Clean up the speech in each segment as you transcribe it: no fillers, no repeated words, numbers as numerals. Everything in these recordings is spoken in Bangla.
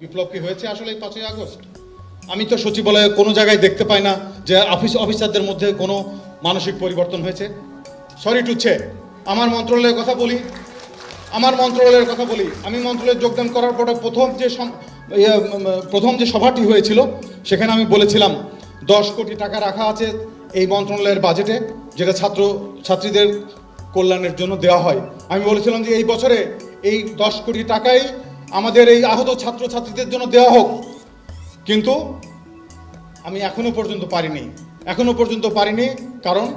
বিপ্লব কি হয়েছে আসলে এই 5ই আগস্ট? আমি তো সচিবালয়ে কোনো জায়গায় দেখতে পাই না যে অফিসারদের মধ্যে কোনো মানসিক পরিবর্তন হয়েছে। সরি টু সে, আমার মন্ত্রণালয়ের কথা বলি। আমি মন্ত্রণালয়ে যোগদান করার পরে প্রথম যে সভাটি হয়েছিল সেখানে আমি বলেছিলাম 10 কোটি টাকা রাখা আছে এই মন্ত্রণালয়ের বাজেটে, যেটা ছাত্রীদের কল্যাণের জন্য দেওয়া হয়। আমি বলেছিলাম যে এই বছরে এই 10 কোটি টাকাই আমাদের এই আহত ছাত্রছাত্রীদের জন্য দেওয়া হোক, কিন্তু আমি এখনো পর্যন্ত পারিনি কারণ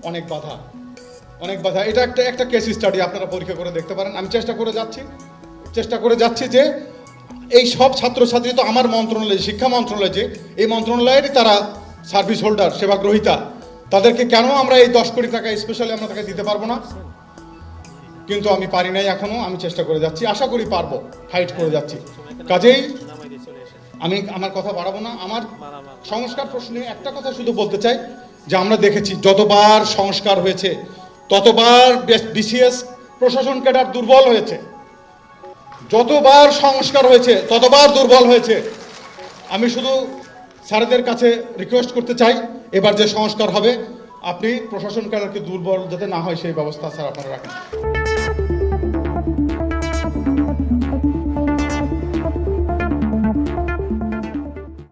অনেক বাধা। এটা একটা কেস স্টাডি, আপনারা পরীক্ষা করে দেখতে পারেন। আমি চেষ্টা করে যাচ্ছি যে এই সব ছাত্রছাত্রী তো আমার মন্ত্রণালয়, শিক্ষা মন্ত্রণালয়, যে এই মন্ত্রণালয়েরই তারা সার্ভিস হোল্ডার, সেবা গ্রহীতা, তাদেরকে কেন আমরা এই 10 কোটি টাকা স্পেশালি আমরা তাকে দিতে পারবো না? কিন্তু আমি পারি নাই এখনো। আমি চেষ্টা করে যাচ্ছি, আশা করি পারবো, ফাইট করে যাচ্ছি। কাজেই আমি আমার কথা বাড়াবো না। আমার সংস্কার প্রশ্নে একটা কথা শুধু বলতে চাই যে আমরা দেখেছি যতবার সংস্কার হয়েছে ততবার বিসিএস প্রশাসন ক্যাডার দুর্বল হয়েছে, যতবার সংস্কার হয়েছে ততবার দুর্বল হয়েছে। আমি শুধু স্যারদের কাছে রিকোয়েস্ট করতে চাই, এবার যে সংস্কার হবে আপনি প্রশাসন ক্যাডারকে দুর্বল যাতে না হয় সেই ব্যবস্থা স্যার আপনারা রাখেন।